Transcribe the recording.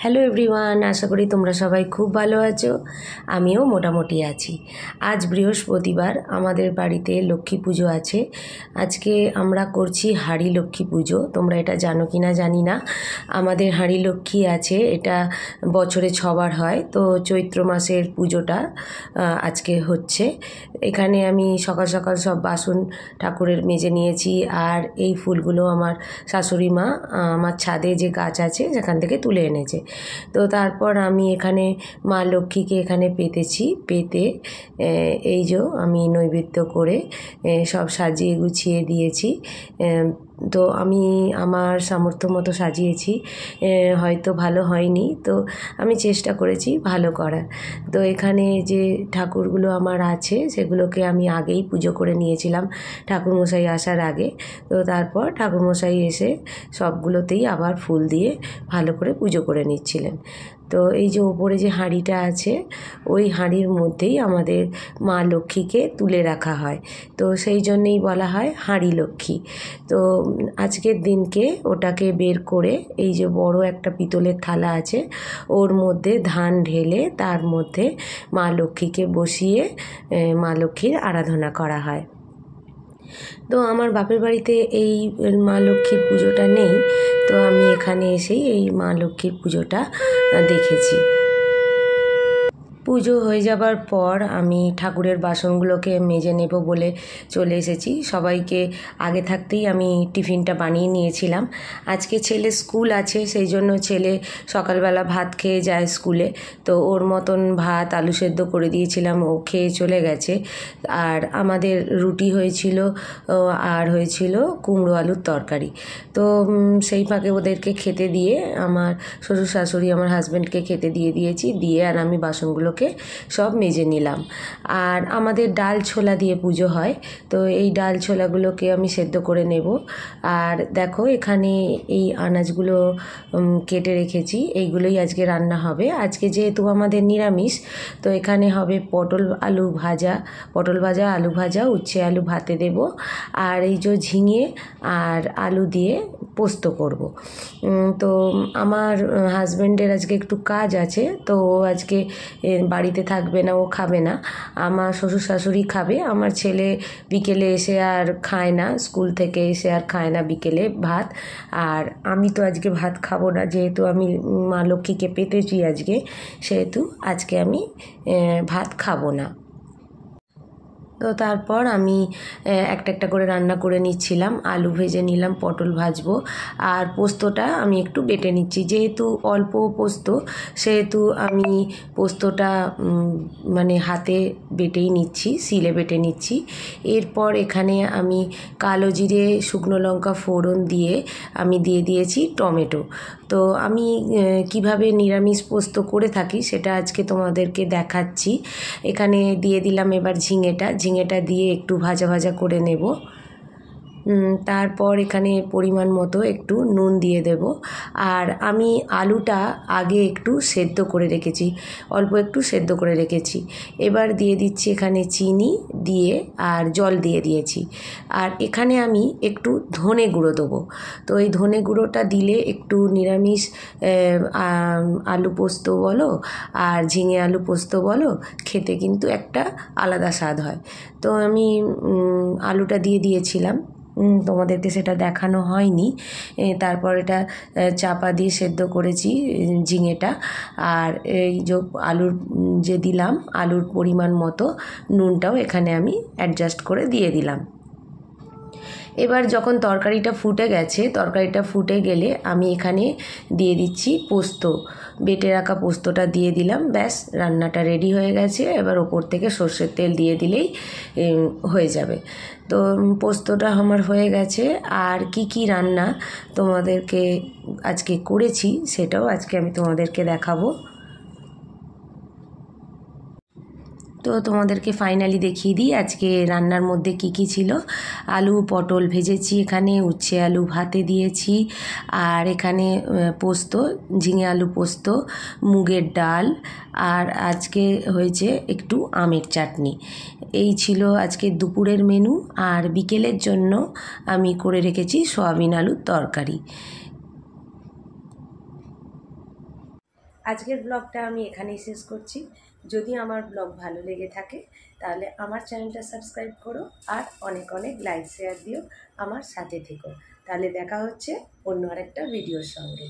Hello everyone, আশা করি তোমরা সবাই খুব ভালো আছো। আমিও মোটামুটি আছি। আজ বৃহস্পতিবার, আমাদের বাড়িতে লক্ষ্মী পুজো আছে। আজকে আমরা করছি হাঁড়ি লক্ষ্মী পুজো। তোমরা এটা জানো কি না জানি না। আমাদের হাঁড়ি লক্ষ্মী আছে, এটা বছরে 6বার হয়। তো চৈত্র মাসের পুজোটা আজকে হচ্ছে। এখানে আমি সকাল সকাল সব বাসন ঠাকুরের মেজে নিয়েছি। আর এই ফুলগুলো আমার শাশুড়ি মা আমার ছাদে যে গাছ আছে সেখান থেকে তুলে এনেছে। তো তারপর আমি এখানে মা লক্ষ্মীকে এখানে পেতে এই যে আমি নৈবেদ্য করে সব সাজিয়ে গুছিয়ে দিয়েছি। তো আমি আমার সামর্থ্য মতো সাজিয়েছি, হয়তো ভালো হয়নি, তো আমি চেষ্টা করেছি ভালো করার। তো এখানে যে ঠাকুরগুলো আমার আছে সেগুলোকে আমি আগেই পুজো করে নিয়েছিলাম ঠাকুরমশাই আসার আগে। তো তারপর ঠাকুরমশাই এসে সবগুলোতেই আবার ফুল দিয়ে ভালো করে পুজো করে নিচ্ছিলেন। তো এই যে ওপরে যে হাঁড়িটা আছে, ওই হাঁড়ির মধ্যেই আমাদের মা লক্ষ্মীকে তুলে রাখা হয়। তো সেই জন্যেই বলা হয় হাঁড়ি লক্ষ্মী। তো আজকের দিনকে ওটাকে বের করে এই যে বড় একটা পিতলের থালা আছে, ওর মধ্যে ধান ঢেলে তার মধ্যে মা লক্ষ্মীকে বসিয়ে মা লক্ষ্মীর আরাধনা করা হয়। তো আমার বাপের বাড়িতে এই মা লক্ষ্মীর পুজোটা নেই, তো আমি এখানে এসেই এই মা লক্ষ্মীর পুজোটা দেখেছি। পুজো হয়ে যাবার পর আমি ঠাকুরের বাসনগুলোকে মেজে নেব বলে চলে এসেছি। সবাইকে আগে থাকতেই আমি টিফিনটা বানিয়ে নিয়েছিলাম। আজকে ছেলে স্কুল আছে, সেই জন্য ছেলে সকালবেলা ভাত খেয়ে যায় স্কুলে। তো ওর মতন ভাত আলু সেদ্ধ করে দিয়েছিলাম, ও খেয়ে চলে গেছে। আর আমাদের রুটি হয়েছিল আর হয়েছিল কুমড়ো আলুর তরকারি। তো সেই ফাঁকে ওদেরকে খেতে দিয়ে আমার শ্বশুর শাশুড়ি আমার হাজব্যান্ডকে খেতে দিয়েছি, দিয়ে আর আমি বাসনগুলোকে সব মেজে নিলাম। আর আমাদের ডাল ছোলা দিয়ে পুজো হয়, তো এই ডাল ছোলাগুলোকে আমি সেদ্ধ করে নেব। আর দেখো এখানে এই আনাজগুলো কেটে রেখেছি, এইগুলোই আজকে রান্না হবে। আজকে যেহেতু আমাদের নিরামিষ, তো এখানে হবে পটল ভাজা, আলু ভাজা, উচ্ছে আলু ভাতে দেব। আর এই যে ঝিঙে আর আলু দিয়ে পোস্ত করব। তো আমার হাজব্যান্ডের আজকে একটু কাজ আছে, তো ও আজকে বাড়িতে থাকবে না, ও খাবে না। আমার শ্বশুর শাশুড়ি খাবে। আমার ছেলে বিকেলে এসে আর খায় না, স্কুল থেকে এসে আর খায় না বিকেলে ভাত। আর আমি তো আজকে ভাত খাবো না, যেহেতু আমি মা লক্ষ্মীকে পেতেছি আজকে, সেহেতু আজকে আমি ভাত খাবো না। তো তারপর আমি একটা একটা করে রান্না করে নিচ্ছিলাম। আলু ভেজে নিলাম, পটল ভাজবো, আর পোস্তটা আমি একটু বেটে নিচ্ছি। যেহেতু অল্প পোস্ত, সেহেতু আমি পোস্তটা মানে হাতে বেটেই নিচ্ছি, শিলে বেটে নিচ্ছি। এরপর এখানে আমি কালো জিরে, শুকনো লঙ্কা ফোড়ন দিয়ে আমি দিয়ে দিয়েছি টমেটো। তো আমি কিভাবে নিরামিষ পোস্ত করে থাকি সেটা আজকে তোমাদেরকে দেখাচ্ছি। এখানে দিয়ে দিলাম এবার ঝিঙেটা দিয়ে একটু ভাজা করে নেব। তারপর এখানে পরিমাণ মতো একটু নুন দিয়ে দেব। আর আমি আলুটা আগে একটু সেদ্ধ করে রেখেছি, অল্প একটু সেদ্ধ করে রেখেছি। এবার দিয়ে দিচ্ছি এখানে চিনি দিয়ে, আর জল দিয়ে দিয়েছি। আর এখানে আমি একটু ধনে গুঁড়ো দেবো। তো এই ধনে গুঁড়োটা দিলে একটু নিরামিষ আলু পোস্ত বলো আর ঝিঙে আলু পোস্ত বলো, খেতে কিন্তু একটা আলাদা স্বাদ হয়। তো আমি আলুটা দিয়ে দিয়েছিলাম, তোমাদেরকে সেটা দেখানো হয়নি। তারপর এটা চাপা দিয়ে সেদ্ধ করেছি ঝিঙেটা। আর এই যে আলুর যে দিলাম, আলুর পরিমাণ মতো নুনটাও এখানে আমি অ্যাডজাস্ট করে দিয়ে দিলাম। এবার যখন তরকারিটা ফুটে গেলে আমি এখানে দিয়ে দিচ্ছি পোস্ত, বেটে রাখা পোস্তটা দিয়ে দিলাম। ব্যাস, রান্নাটা রেডি হয়ে গেছে। এবার ওপর থেকে সর্ষের তেল দিয়ে দিলেই হয়ে যাবে। তো পোস্তটা আমার হয়ে গেছে। আর কি রান্না তোমাদেরকে আজকে করেছি সেটাও আজকে আমি তোমাদেরকে দেখাবো। তো তোমাদেরকে ফাইনালি দেখিয়ে দিই আজকে রান্নার মধ্যে কি ছিল। আলু পটল ভেজেছি, এখানে উচ্ছে আলু ভাতে দিয়েছি, আর এখানে পোস্ত, ঝিঙে আলু পোস্ত, মুগের ডাল, আর আজকে হয়েছে একটু আমের চাটনি। এই ছিল আজকে দুপুরের মেনু। আর বিকেলের জন্য আমি করে রেখেছি সয়াবিন আলুর তরকারি। আজকের ব্লগটা আমি এখানেই শেষ করছি। যদি আমার ব্লগ ভালো লেগে থাকে তাহলে আমার চ্যানেলটা সাবস্ক্রাইব করো আর অনেক অনেক লাইক শেয়ার দিও, আমার সাথে থেকো। তাহলে দেখা হচ্ছে অন্য আরেকটা ভিডিওর সঙ্গে।